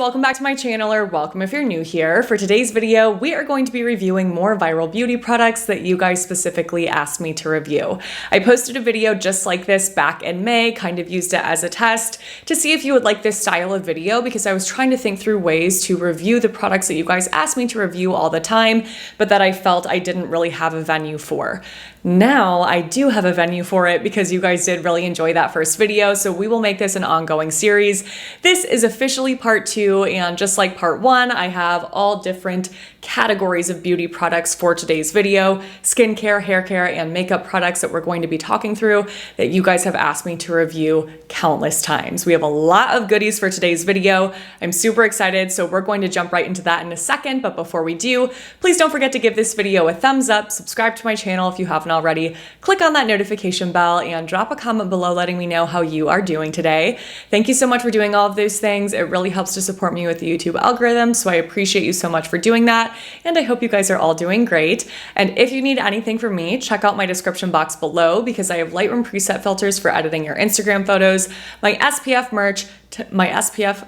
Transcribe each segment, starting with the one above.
welcome back to my channel, or welcome if you're new here. For today's video, we are going to be reviewing more viral beauty products that you guys specifically asked me to review. I posted a video just like this back in May, kind of used it as a test to see if you would like this style of video, because I was trying to think through ways to review the products that you guys asked me to review all the time, but that I felt I didn't really have a venue for. Now I do have a venue for it because you guys did really enjoy that first video, so we will make this an ongoing series. This is officially part 2, and just like part 1, I have all different categories of beauty products for today's video: skincare, hair care, and makeup products that we're going to be talking through that you guys have asked me to review countless times. We have a lot of goodies for today's video. I'm super excited, so we're going to jump right into that in a second, but before we do, please don't forget to give this video a thumbs up, subscribe to my channel if you haven't already, click on that notification bell, and drop a comment below letting me know how you are doing today. Thank you so much for doing all of those things. It really helps to support me with the YouTube algorithm, so I appreciate you so much for doing that, and I hope you guys are all doing great. And if you need anything from me, check out my description box below, because I have Lightroom preset filters for editing your Instagram photos, my SPF merch, my SPF,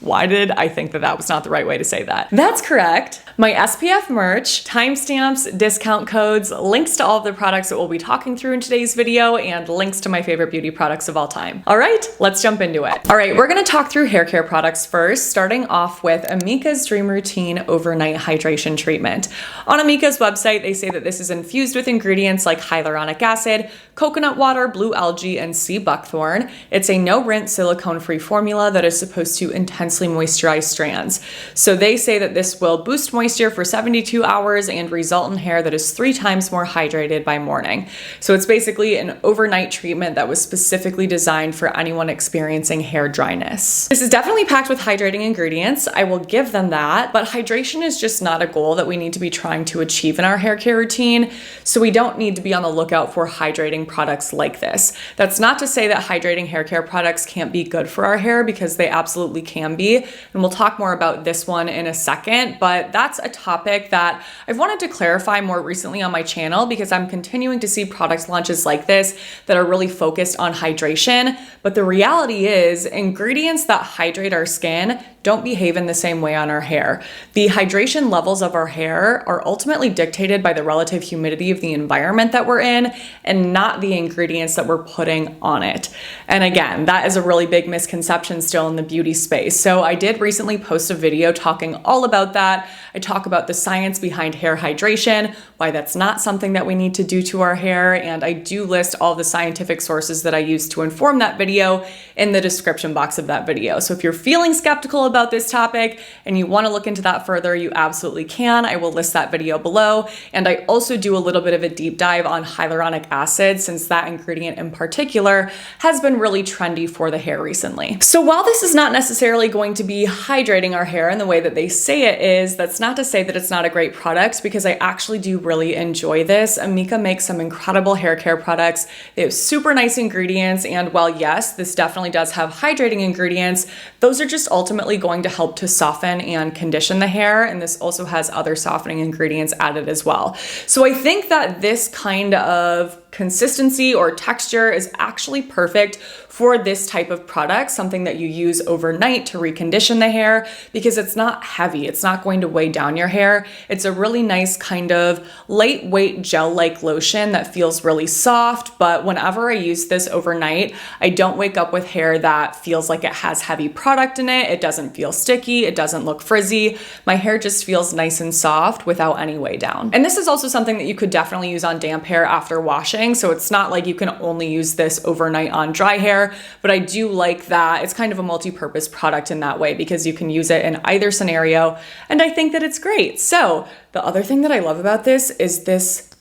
why did I think that that was not the right way to say that? That's correct. My SPF merch, timestamps, discount codes, links to all of the products that we'll be talking through in today's video, and links to my favorite beauty products of all time. All right, let's jump into it. All right, we're gonna talk through hair care products first, starting off with Amika's Dream Routine Overnight Hydration Treatment. On Amika's website, they say that this is infused with ingredients like hyaluronic acid, coconut water, blue algae, and sea buckthorn. It's a no-rinse, silicone-free formula that is supposed to intensely moisturize strands. So they say that this will boost moisture for 72 hours and result in hair that is 3 times more hydrated by morning. So it's basically an overnight treatment that was specifically designed for anyone experiencing hair dryness. This is definitely packed with hydrating ingredients, I will give them that, but hydration is just not a goal that we need to be trying to achieve in our hair care routine, so we don't need to be on the lookout for hydrating products like this. That's not to say that hydrating hair care products can't be good for our hair, because they absolutely can be, and we'll talk more about this one in a second, but that's a topic that I've wanted to clarify more recently on my channel, because I'm continuing to see product launches like this that are really focused on hydration, but the reality is ingredients that hydrate our skin don't behave in the same way on our hair. The hydration levels of our hair are ultimately dictated by the relative humidity of the environment that we're in, and not the ingredients that we're putting on it. And again, that is a really big misconception still in the beauty space. So I did recently post a video talking all about that. I talk about the science behind hair hydration, why that's not something that we need to do to our hair, and I do list all the scientific sources that I used to inform that video in the description box of that video. So if you're feeling skeptical about this topic and you want to look into that further, you absolutely can. I will list that video below, and I also do a little bit of a deep dive on hyaluronic acid, since that ingredient in particular has been really trendy for the hair recently. So while this is not necessarily going to be hydrating our hair in the way that they say it is, that's not to say that it's not a great product, because I actually do really enjoy this. Amika makes some incredible hair care products. They have super nice ingredients, and while yes, this definitely does have hydrating ingredients, those are just ultimately going to help to soften and condition the hair, and this also has other softening ingredients added as well. So I think that this kind of consistency or texture is actually perfect for this type of product, something that you use overnight to recondition the hair, because it's not heavy. It's not going to weigh down your hair. It's a really nice kind of lightweight gel-like lotion that feels really soft, but whenever I use this overnight, I don't wake up with hair that feels like it has heavy product in it. It doesn't feel sticky. It doesn't look frizzy. My hair just feels nice and soft without any weigh down. And this is also something that you could definitely use on damp hair after washing. So it's not like you can only use this overnight on dry hair, but I do like that it's kind of a multi-purpose product in that way, because you can use it in either scenario, and I think that it's great. So the other thing that I love about this is this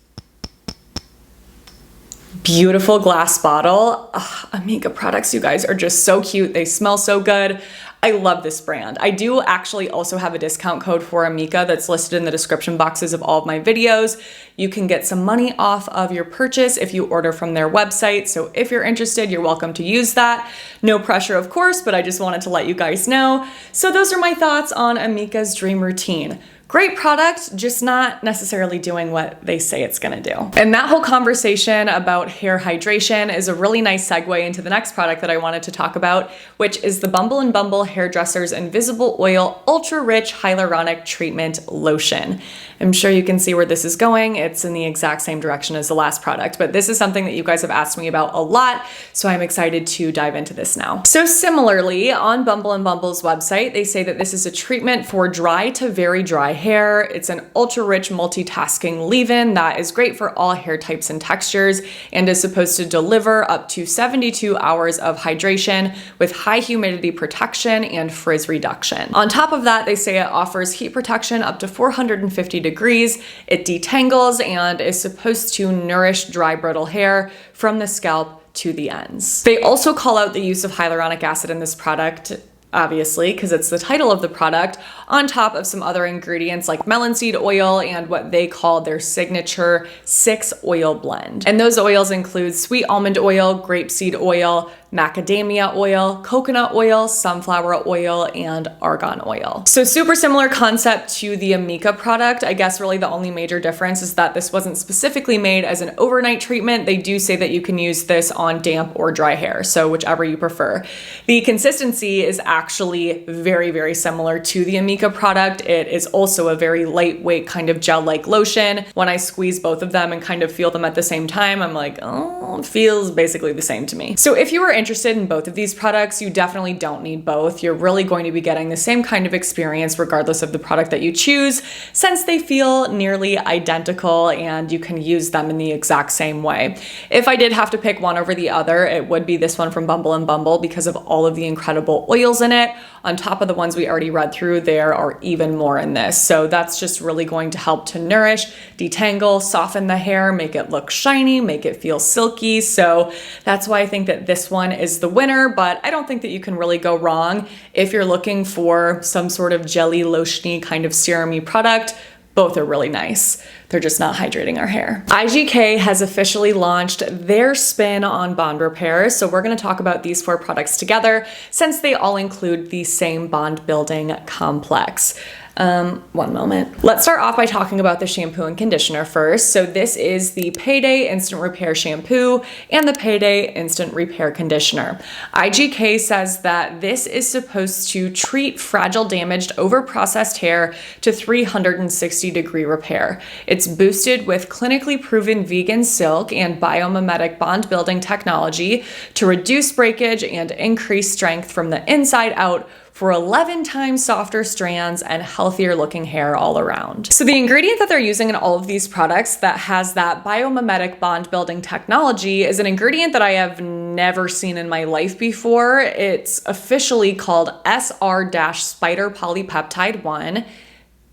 beautiful glass bottle. Amika products, you guys, are just so cute. They smell so good. I love this brand. I do actually also have a discount code for Amika that's listed in the description boxes of all of my videos. You can get some money off of your purchase if you order from their website. So if you're interested, you're welcome to use that. No pressure, of course, but I just wanted to let you guys know. So those are my thoughts on Amika's Dream Routine. Great product, just not necessarily doing what they say it's gonna do. And that whole conversation about hair hydration is a really nice segue into the next product that I wanted to talk about, which is the Bumble and Bumble Hairdresser's Invisible Oil Ultra Rich Hyaluronic Treatment Lotion. I'm sure you can see where this is going. It's in the exact same direction as the last product, but this is something that you guys have asked me about a lot, so I'm excited to dive into this now. So similarly, on Bumble and Bumble's website, they say that this is a treatment for dry to very dry hair. It's an ultra-rich multitasking leave-in that is great for all hair types and textures and is supposed to deliver up to 72 hours of hydration with high humidity protection and frizz reduction. On top of that, they say it offers heat protection up to 450 degrees. It detangles and is supposed to nourish dry, brittle hair from the scalp to the ends. They also call out the use of hyaluronic acid in this product, obviously, because it's the title of the product, on top of some other ingredients like melon seed oil and what they call their signature 6-oil blend. And those oils include sweet almond oil, grapeseed oil, macadamia oil, coconut oil, sunflower oil, and argan oil. So super similar concept to the Amika product. I guess really the only major difference is that this wasn't specifically made as an overnight treatment. They do say that you can use this on damp or dry hair, so whichever you prefer. The consistency is actually very, very similar to the Amika product. It is also a very lightweight kind of gel-like lotion. When I squeeze both of them and kind of feel them at the same time, I'm like, oh, it feels basically the same to me. So if you were interested in both of these products, you definitely don't need both. You're really going to be getting the same kind of experience regardless of the product that you choose, since they feel nearly identical and you can use them in the exact same way. If I did have to pick one over the other, it would be this one from Bumble and Bumble because of all of the incredible oils in it. On top of the ones we already read through, there are even more in this. So that's just really going to help to nourish, detangle, soften the hair, make it look shiny, make it feel silky. So that's why I think that this one is the winner, but I don't think that you can really go wrong if you're looking for some sort of jelly, lotiony kind of serum-y product. Both are really nice. They're just not hydrating our hair. IGK has officially launched their spin on bond repair, so we're gonna talk about these 4 products together since they all include the same bond building complex. One moment. Let's start off by talking about the shampoo and conditioner first. So this is the Payday Instant Repair Shampoo and the Payday Instant Repair Conditioner. IGK says that this is supposed to treat fragile, damaged, over-processed hair to 360-degree repair. It's boosted with clinically proven vegan silk and biomimetic bond building technology to reduce breakage and increase strength from the inside out for 11 times softer strands and healthier looking hair all around. So the ingredient that they're using in all of these products that has that biomimetic bond building technology is an ingredient that I have never seen in my life before. It's officially called SR-spider polypeptide 1.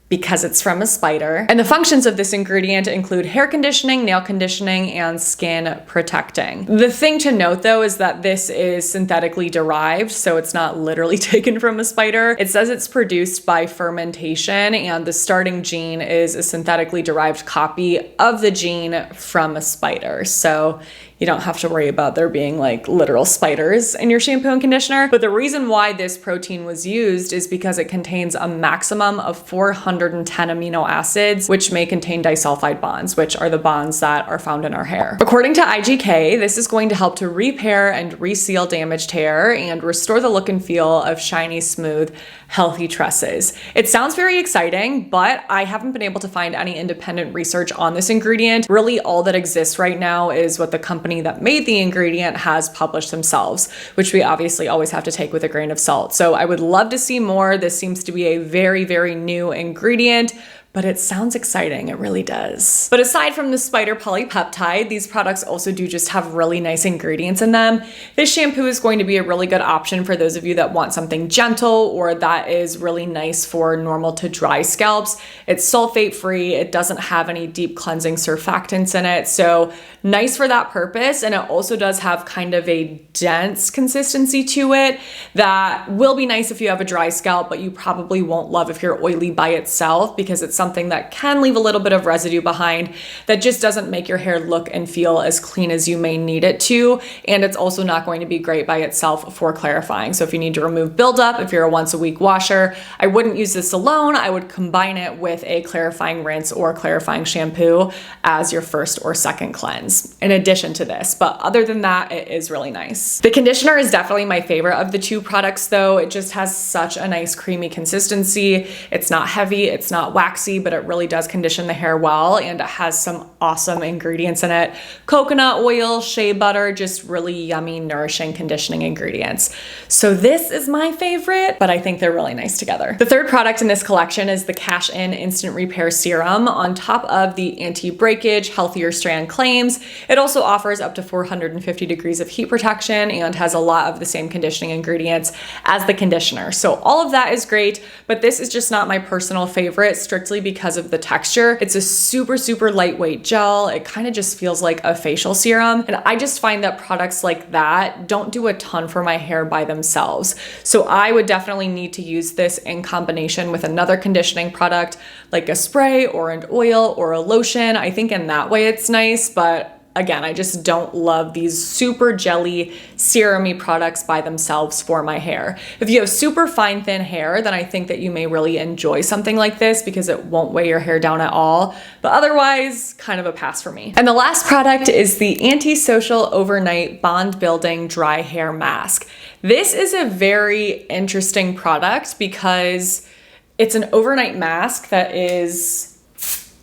Because it's from a spider. And the functions of this ingredient include hair conditioning, nail conditioning, and skin protecting. The thing to note though is that this is synthetically derived, so it's not literally taken from a spider. It says it's produced by fermentation, and the starting gene is a synthetically derived copy of the gene from a spider. So you don't have to worry about there being like literal spiders in your shampoo and conditioner. But the reason why this protein was used is because it contains a maximum of 410 amino acids, which may contain disulfide bonds, which are the bonds that are found in our hair. According to IGK, this is going to help to repair and reseal damaged hair and restore the look and feel of shiny, smooth, healthy tresses. It sounds very exciting, but I haven't been able to find any independent research on this ingredient. Really, all that exists right now is what the company that made the ingredient has published themselves, which we obviously always have to take with a grain of salt. So I would love to see more. This seems to be a very, very new ingredient, but it sounds exciting, it really does. But aside from the spider polypeptide, these products also do just have really nice ingredients in them. This shampoo is going to be a really good option for those of you that want something gentle or that is really nice for normal to dry scalps. It's sulfate free, it doesn't have any deep cleansing surfactants in it, so nice for that purpose. And it also does have kind of a dense consistency to it that will be nice if you have a dry scalp, but you probably won't love if you're oily by itself because it's something something that can leave a little bit of residue behind that just doesn't make your hair look and feel as clean as you may need it to. And it's also not going to be great by itself for clarifying. So if you need to remove buildup, if you're a once a week washer, I wouldn't use this alone. I would combine it with a clarifying rinse or clarifying shampoo as your first or second cleanse in addition to this. But other than that, it is really nice. The conditioner is definitely my favorite of the two products though. It just has such a nice creamy consistency. It's not heavy, it's not waxy, but it really does condition the hair well, and it has some awesome ingredients in it. Coconut oil, shea butter, just really yummy, nourishing, conditioning ingredients. So this is my favorite, but I think they're really nice together. The third product in this collection is the Cash In Instant Repair Serum. On top of the anti-breakage, healthier strand claims, it also offers up to 450 degrees of heat protection and has a lot of the same conditioning ingredients as the conditioner. So all of that is great, but this is just not my personal favorite strictly because of the texture. It's a super, super lightweight gel. It kind of just feels like a facial serum. And I just find that products like that don't do a ton for my hair by themselves. So I would definitely need to use this in combination with another conditioning product like a spray or an oil or a lotion. I think in that way it's nice, but again, I just don't love these super jelly, serum-y products by themselves for my hair. If you have super fine, thin hair, then I think that you may really enjoy something like this because it won't weigh your hair down at all. But otherwise, kind of a pass for me. And the last product is the Antisocial Overnight Bond Building Dry Hair Mask. This is a very interesting product because it's an overnight mask that is...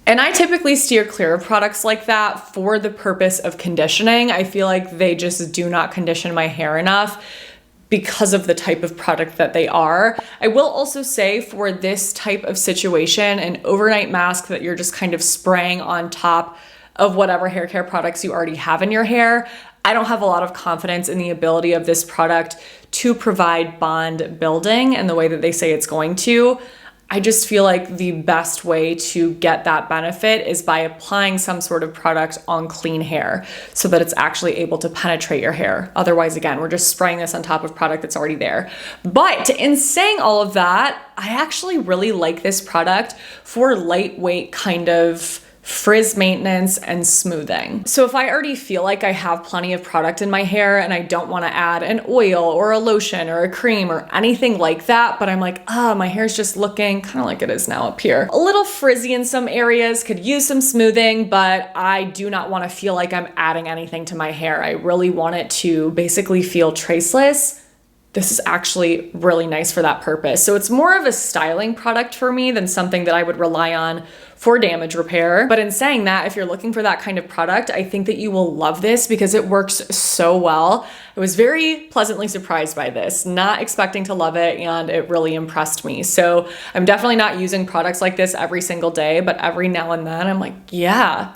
And I typically steer clear of products like that for the purpose of conditioning. I feel like they just do not condition my hair enough because of the type of product that they are. I will also say for this type of situation, an overnight mask that you're just kind of spraying on top of whatever hair care products you already have in your hair, I don't have a lot of confidence in the ability of this product to provide bond building in the way that they say it's going to. I just feel like the best way to get that benefit is by applying some sort of product on clean hair so that it's actually able to penetrate your hair. Otherwise, again, we're just spraying this on top of product that's already there. But in saying all of that, I actually really like this product for lightweight kind of frizz maintenance and smoothing. So if I already feel like I have plenty of product in my hair and I don't want to add an oil or a lotion or a cream or anything like that, but I'm like, my hair's just looking kind of like it is now up here. A little frizzy in some areas, could use some smoothing, but I do not want to feel like I'm adding anything to my hair. I really want it to basically feel traceless. This is actually really nice for that purpose. So it's more of a styling product for me than something that I would rely on for damage repair. But in saying that, if you're looking for that kind of product, I think that you will love this because it works so well. I was very pleasantly surprised by this, not expecting to love it, and it really impressed me. So I'm definitely not using products like this every single day, but every now and then I'm like, yeah,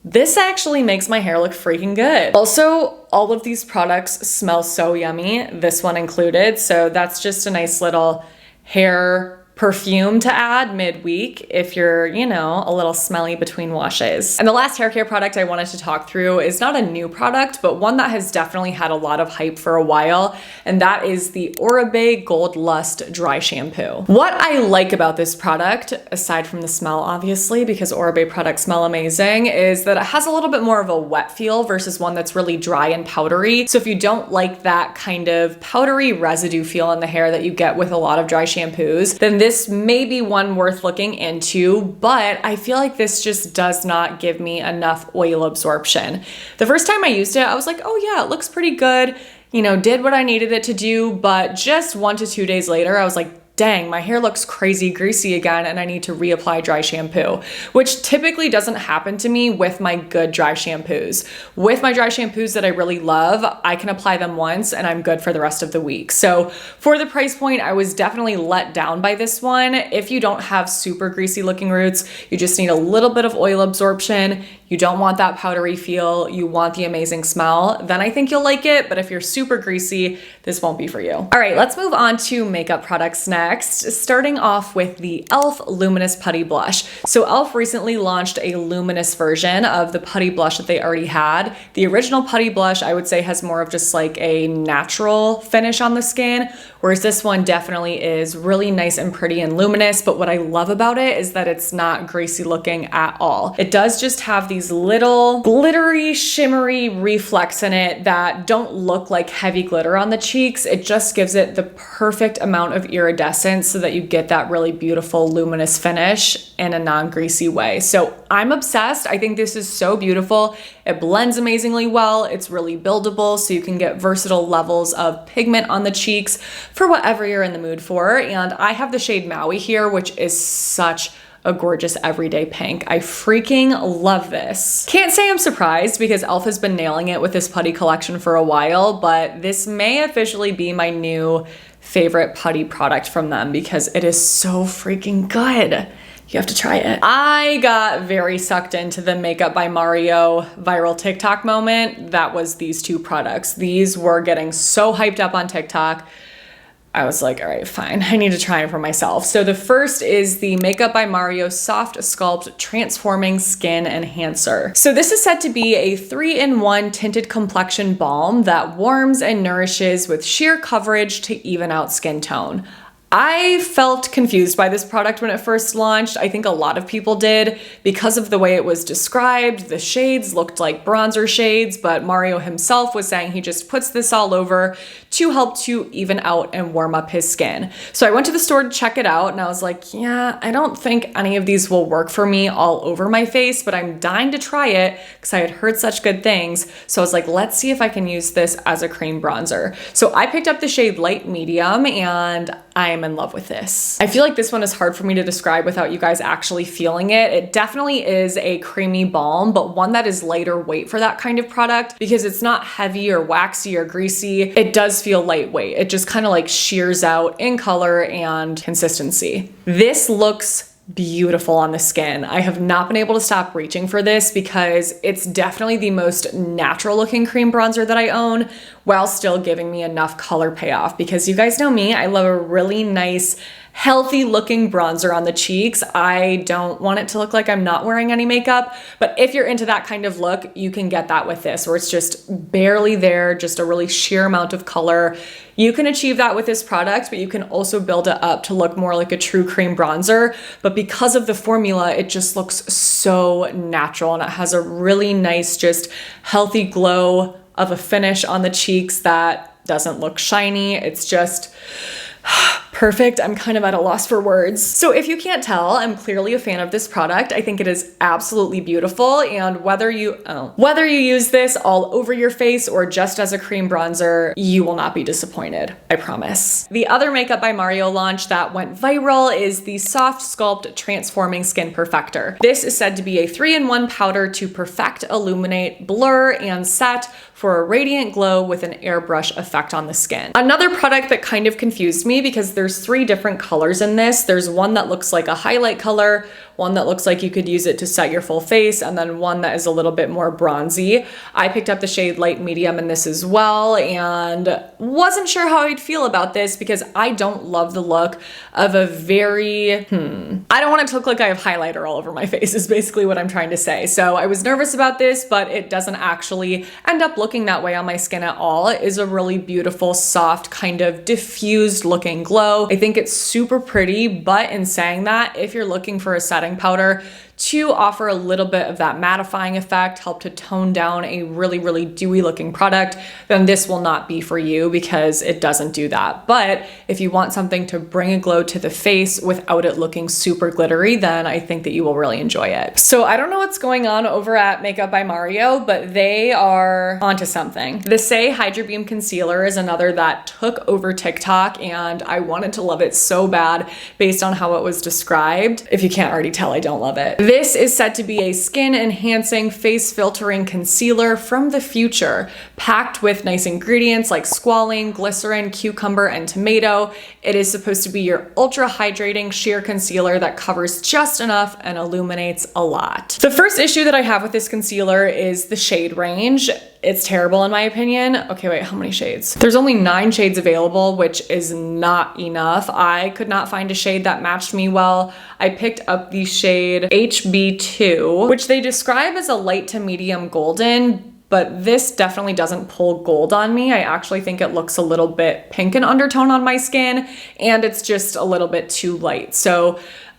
this actually makes my hair look freaking good. Also, all of these products smell so yummy, this one included. So that's just a nice little hair perfume to add midweek if you're, a little smelly between washes. And the last hair care product I wanted to talk through is not a new product, but one that has definitely had a lot of hype for a while, and that is the Oribe Gold Lust Dry Shampoo. What I like about this product, aside from the smell obviously, because Oribe products smell amazing, is that it has a little bit more of a wet feel versus one that's really dry and powdery. So if you don't like that kind of powdery residue feel in the hair that you get with a lot of dry shampoos, then this may be one worth looking into, but I feel like this just does not give me enough oil absorption. The first time I used it, I was like, oh yeah, it looks pretty good, did what I needed it to do, but just 1 to 2 days later, I was like, dang, my hair looks crazy greasy again and I need to reapply dry shampoo, which typically doesn't happen to me with my good dry shampoos. With my dry shampoos that I really love, I can apply them once and I'm good for the rest of the week. So for the price point, I was definitely let down by this one. If you don't have super greasy looking roots, you just need a little bit of oil absorption, you don't want that powdery feel, you want the amazing smell, then I think you'll like it. But if you're super greasy, this won't be for you. All right, let's move on to makeup products next. next, starting off with the e.l.f. Luminous Putty Blush. So e.l.f. recently launched a luminous version of the putty blush that they already had. The original putty blush, I would say, has more of just like a natural finish on the skin, whereas this one definitely is really nice and pretty and luminous. But what I love about it is that it's not greasy looking at all. It does just have these little glittery, shimmery reflex in it that don't look like heavy glitter on the cheeks. It just gives it the perfect amount of iridescence so that you get that really beautiful luminous finish in a non-greasy way. So I'm obsessed. I think this is so beautiful. It blends amazingly well. It's really buildable, so you can get versatile levels of pigment on the cheeks for whatever you're in the mood for. And I have the shade Maui here, which is such a gorgeous everyday pink. I freaking love this. Can't say I'm surprised because e.l.f. has been nailing it with this putty collection for a while, but this may officially be my new favorite putty product from them because it is so freaking good. You have to try it. I got very sucked into the Makeup by Mario viral TikTok moment. That was these two products. These were getting so hyped up on TikTok. I was like, all right, fine. I need to try it for myself. So the first is the Makeup by Mario Soft Sculpt Transforming Skin Enhancer. So this is said to be a 3-in-1 tinted complexion balm that warms and nourishes with sheer coverage to even out skin tone. I felt confused by this product when it first launched. I think a lot of people did because of the way it was described. The shades looked like bronzer shades, but Mario himself was saying he just puts this all over to help to even out and warm up his skin. So I went to the store to check it out and I was like, yeah, I don't think any of these will work for me all over my face, but I'm dying to try it because I had heard such good things. So I was like, let's see if I can use this as a cream bronzer. So I picked up the shade Light Medium and I'm in love with this. I feel like this one is hard for me to describe without you guys actually feeling it. It definitely is a creamy balm, but one that is lighter weight for that kind of product because it's not heavy or waxy or greasy. It does feel lightweight. It just kind of like shears out in color and consistency. This looks beautiful on the skin. I have not been able to stop reaching for this because it's definitely the most natural looking cream bronzer that I own while still giving me enough color payoff because you guys know me, I love a really nice healthy looking bronzer on the cheeks. I don't want it to look like I'm not wearing any makeup, but if you're into that kind of look, you can get that with this where it's just barely there, just a really sheer amount of color. You can achieve that with this product, but you can also build it up to look more like a true cream bronzer. But because of the formula, it just looks so natural and it has a really nice, just healthy glow of a finish on the cheeks that doesn't look shiny. It's just perfect. I'm kind of at a loss for words. So if you can't tell, I'm clearly a fan of this product. I think it is absolutely beautiful. And whether you use this all over your face or just as a cream bronzer, you will not be disappointed. I promise. The other Makeup by Mario launch that went viral is the Soft Sculpt Transforming Skin Perfector. This is said to be a 3-in-1 powder to perfect, illuminate, blur, and set for a radiant glow with an airbrush effect on the skin. Another product that kind of confused me because there's 3 different colors in this. There's one that looks like a highlight color, one that looks like you could use it to set your full face, and then one that is a little bit more bronzy. I picked up the shade Light Medium in this as well and wasn't sure how I'd feel about this because I don't love the look of a very, I don't want it to look like I have highlighter all over my face is basically what I'm trying to say. So I was nervous about this, but it doesn't actually end up looking that way on my skin at all. It is a really beautiful, soft, kind of diffused looking glow. I think it's super pretty, but in saying that, if you're looking for a setting powder to offer a little bit of that mattifying effect, help to tone down a really, really dewy looking product, then this will not be for you because it doesn't do that. But if you want something to bring a glow to the face without it looking super glittery, then I think that you will really enjoy it. So I don't know what's going on over at Makeup by Mario, but they are onto something. The Saie Hydrabeam Concealer is another that took over TikTok and I wanted to love it so bad based on how it was described. If you can't already tell, I don't love it. This is said to be a skin enhancing, face filtering concealer from the future, packed with nice ingredients like squalane, glycerin, cucumber, and tomato. It is supposed to be your ultra hydrating sheer concealer that covers just enough and illuminates a lot. The first issue that I have with this concealer is the shade range. it's terrible in my opinion. Okay, wait, how many shades? There's only 9 shades available, which is not enough. I could not find a shade that matched me well. I picked up the shade HB2, which they describe as a light to medium golden, but this definitely doesn't pull gold on me. I actually think it looks a little bit pink in undertone on my skin, and it's just a little bit too light. So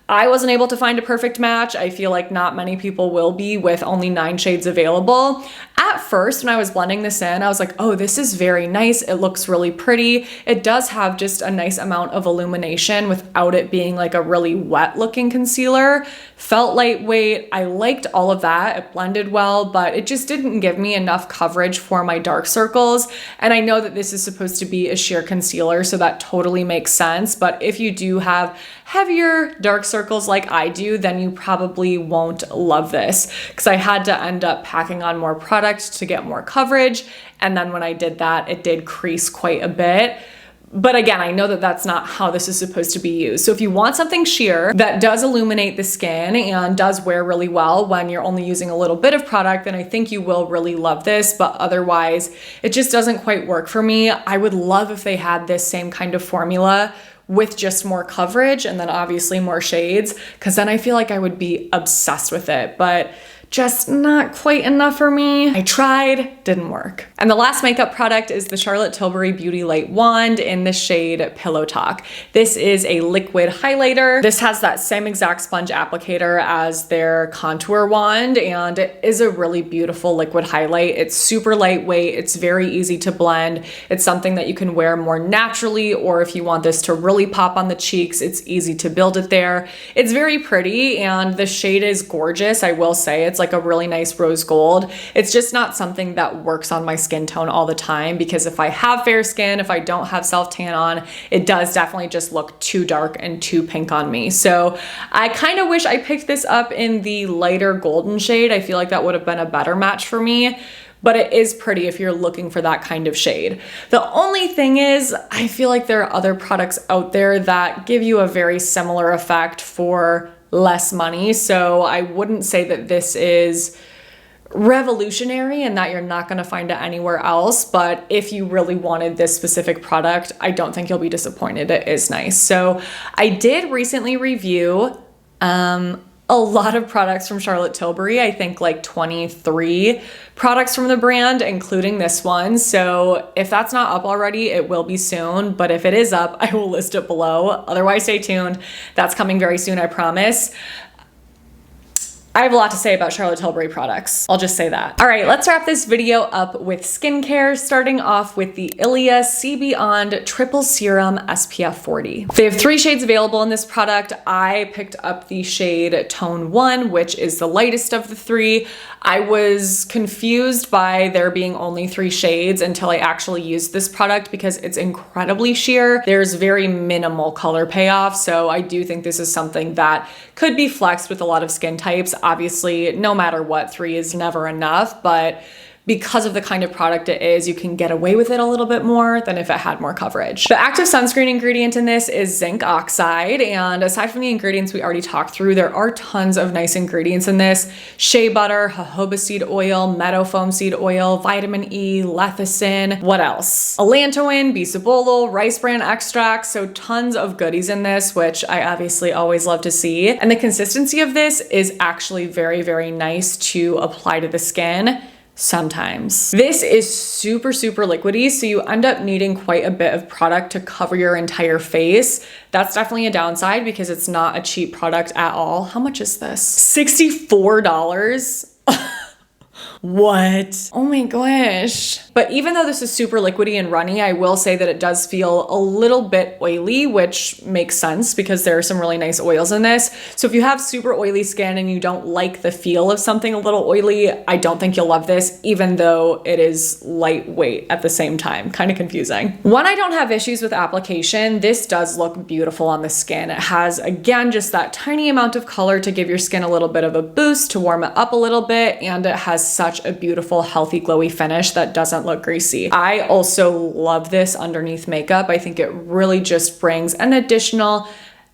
I wasn't able to find a perfect match. I feel like not many people will be with only 9 shades available. At first, when I was blending this in, I was like, oh, this is very nice. It looks really pretty. It does have just a nice amount of illumination without it being like a really wet looking concealer. Felt lightweight. I liked all of that. It blended well, but it just didn't give me enough coverage for my dark circles. And I know that this is supposed to be a sheer concealer, so that totally makes sense. But if you do have heavier dark circles like I do, then you probably won't love this, because I had to end up packing on more product to get more coverage. And then when I did that, it did crease quite a bit. But again, I know that that's not how this is supposed to be used. So if you want something sheer that does illuminate the skin and does wear really well when you're only using a little bit of product, then I think you will really love this. But otherwise, it just doesn't quite work for me. I would love if they had this same kind of formula with just more coverage and then obviously more shades, because then I feel like I would be obsessed with it. But just not quite enough for me. I tried, didn't work. And the last makeup product is the Charlotte Tilbury Beauty Light Wand in the shade Pillow Talk. This is a liquid highlighter. This has that same exact sponge applicator as their contour wand, and it is a really beautiful liquid highlight. It's super lightweight. It's very easy to blend. It's something that you can wear more naturally, or if you want this to really pop on the cheeks, it's easy to build it there. It's very pretty, and the shade is gorgeous. I will say it's like a really nice rose gold. It's just not something that works on my skin tone all the time, because if I have fair skin, if I don't have self tan on, it does definitely just look too dark and too pink on me. So I kind of wish I picked this up in the lighter golden shade. I feel like that would have been a better match for me, but it is pretty if you're looking for that kind of shade. The only thing is, I feel like there are other products out there that give you a very similar effect for less money. So I wouldn't say that this is revolutionary and that you're not going to find it anywhere else. But if you really wanted this specific product, I don't think you'll be disappointed. It is nice. So I did recently review a lot of products from Charlotte Tilbury. I think like 23 products from the brand, including this one. So if that's not up already, it will be soon. But if it is up, I will list it below. Otherwise, stay tuned. That's coming very soon, I promise. I have a lot to say about Charlotte Tilbury products. I'll just say that. All right, let's wrap this video up with skincare, starting off with the Ilia See Beyond Triple Serum SPF 40. They have 3 shades available in this product. I picked up the shade Tone 1, which is the lightest of the 3. I was confused by there being only 3 shades until I actually used this product, because it's incredibly sheer. There's very minimal color payoff, so I do think this is something that could be flexed with a lot of skin types. Obviously, no matter what, 3 is never enough, but because of the kind of product it is, you can get away with it a little bit more than if it had more coverage. The active sunscreen ingredient in this is zinc oxide, and aside from the ingredients we already talked through, there are tons of nice ingredients in this. Shea butter, jojoba seed oil, meadow foam seed oil, vitamin E, lecithin, what else? Allantoin, bisabolol, rice bran extract, so tons of goodies in this, which I obviously always love to see. And the consistency of this is actually very, very nice to apply to the skin. Sometimes. This is super, super liquidy, so you end up needing quite a bit of product to cover your entire face. That's definitely a downside because it's not a cheap product at all. How much is this? $64? What? Oh my gosh. But even though this is super liquidy and runny, I will say that it does feel a little bit oily, which makes sense because there are some really nice oils in this. So if you have super oily skin and you don't like the feel of something a little oily, I don't think you'll love this, even though it is lightweight at the same time. Kind of confusing. When I don't have issues with application, this does look beautiful on the skin. It has, again, just that tiny amount of color to give your skin a little bit of a boost, to warm it up a little bit, and it has such a beautiful, healthy, glowy finish that doesn't look greasy. I also love this underneath makeup. I think it really just brings an additional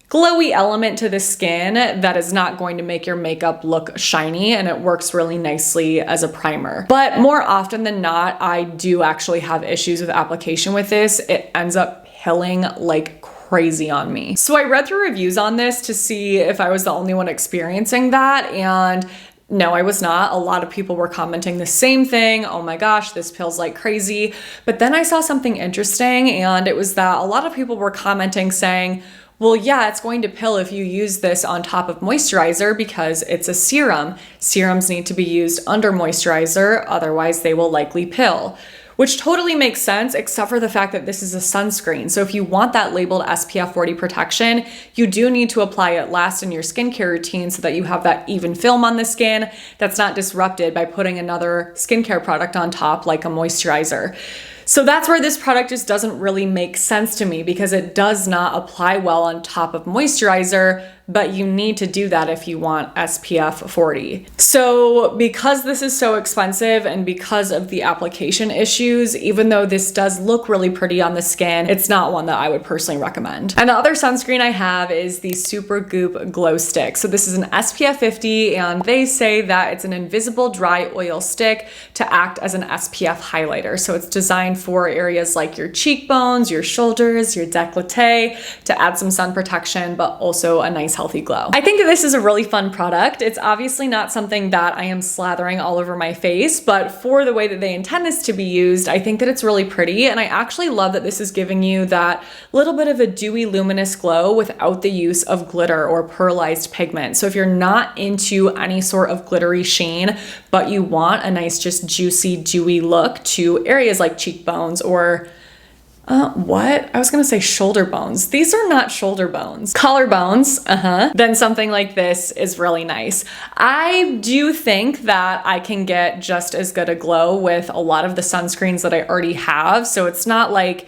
glowy element to the skin that is not going to make your makeup look shiny, and it works really nicely as a primer. But more often than not, I do actually have issues with application with this. It ends up pilling like crazy on me. So I read through reviews on this to see if I was the only one experiencing that, and no, I was not. A lot of people were commenting the same thing. Oh my gosh, this pills like crazy. But then I saw something interesting, and it was that a lot of people were commenting saying, well, yeah, it's going to pill if you use this on top of moisturizer because it's a serum. Serums need to be used under moisturizer, otherwise they will likely pill. Which totally makes sense, except for the fact that this is a sunscreen. So if you want that labeled SPF 40 protection, you do need to apply it last in your skincare routine so that you have that even film on the skin that's not disrupted by putting another skincare product on top like a moisturizer. So that's where this product just doesn't really make sense to me because it does not apply well on top of moisturizer, but you need to do that if you want SPF 40. So because this is so expensive and because of the application issues, even though this does look really pretty on the skin, it's not one that I would personally recommend. And the other sunscreen I have is the Supergoop Glow Stick. So this is an SPF 50, and they say that it's an invisible dry oil stick to act as an SPF highlighter. So it's designed for areas like your cheekbones, your shoulders, your décolleté to add some sun protection, but also a nice healthy glow. I think that this is a really fun product. It's obviously not something that I am slathering all over my face, but for the way that they intend this to be used, I think that it's really pretty. And I actually love that this is giving you that little bit of a dewy, luminous glow without the use of glitter or pearlized pigment. So if you're not into any sort of glittery sheen, but you want a nice, just juicy, dewy look to areas like cheekbones or I was gonna say shoulder bones. These are not shoulder bones. Collarbones, then something like this is really nice. I do think that I can get just as good a glow with a lot of the sunscreens that I already have. So it's not like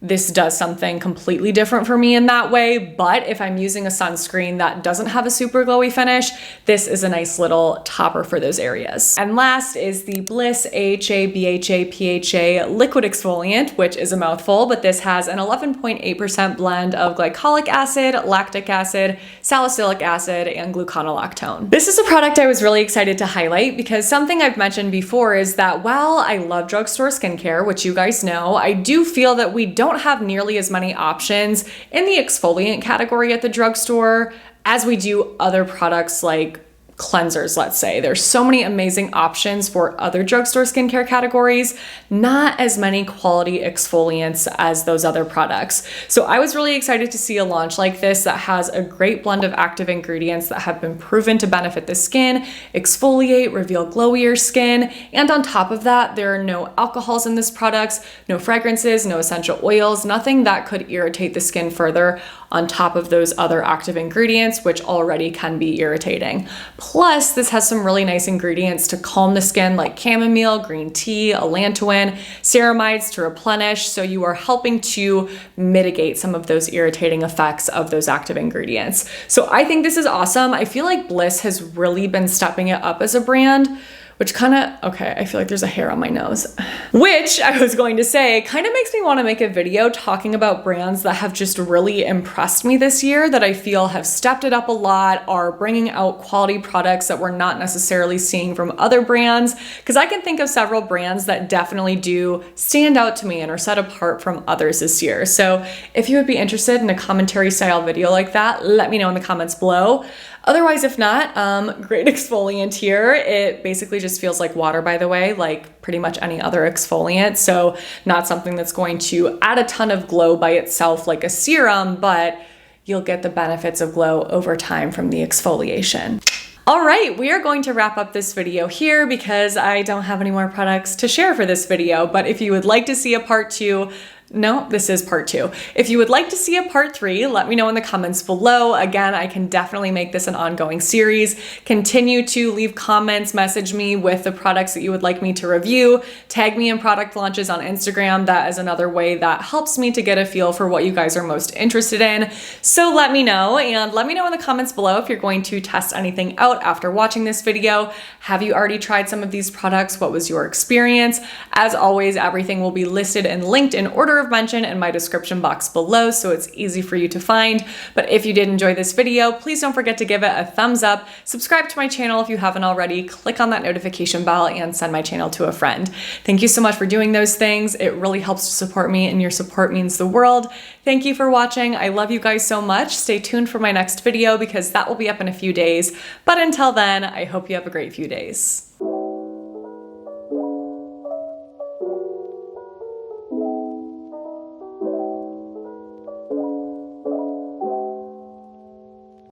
this does something completely different for me in that way, but if I'm using a sunscreen that doesn't have a super glowy finish, this is a nice little topper for those areas. And last is the Bliss AHA BHA PHA liquid exfoliant, which is a mouthful, but this has an 11.8% blend of glycolic acid, lactic acid, salicylic acid, and gluconolactone. This is a product I was really excited to highlight because something I've mentioned before is that while I love drugstore skincare, which you guys know, I do feel that we don't have nearly as many options in the exfoliant category at the drugstore as we do other products like cleansers, let's say. There's so many amazing options for other drugstore skincare categories, not as many quality exfoliants as those other products. So I was really excited to see a launch like this that has a great blend of active ingredients that have been proven to benefit the skin, exfoliate, reveal glowier skin, and on top of that, there are no alcohols in this product, no fragrances, no essential oils, nothing that could irritate the skin further on top of those other active ingredients, which already can be irritating. Plus, this has some really nice ingredients to calm the skin like chamomile, green tea, allantoin, ceramides to replenish, so you are helping to mitigate some of those irritating effects of those active ingredients. So I think this is awesome. I feel like Bliss has really been stepping it up as a brand, which I feel like there's a hair on my nose. Which I was going to say kind of makes me want to make a video talking about brands that have just really impressed me this year, that I feel have stepped it up a lot, are bringing out quality products that we're not necessarily seeing from other brands. Because I can think of several brands that definitely do stand out to me and are set apart from others this year. So if you would be interested in a commentary style video like that, let me know in the comments below. Otherwise, if not, great exfoliant here. It basically just feels like water, by the way, like pretty much any other exfoliant. So not something that's going to add a ton of glow by itself like a serum, but you'll get the benefits of glow over time from the exfoliation. All right, we are going to wrap up this video here because I don't have any more products to share for this video. But if you would like to see a part 2, no, this is part 2. If you would like to see a part 3, let me know in the comments below. Again, I can definitely make this an ongoing series. Continue to leave comments, message me with the products that you would like me to review. Tag me in product launches on Instagram. That is another way that helps me to get a feel for what you guys are most interested in. So let me know, and let me know in the comments below if you're going to test anything out after watching this video. Have you already tried some of these products? What was your experience? As always, everything will be listed and linked in order order of mention in my description box below so it's easy for you to find. But if you did enjoy this video, please don't forget to give it a thumbs up, subscribe to my channel if you haven't already, click on that notification bell, and send my channel to a friend. Thank you so much for doing those things. It really helps to support me, and your support means the world. Thank you for watching. I love you guys so much. Stay tuned for my next video because that will be up in a few days. But until then, I hope you have a great few days.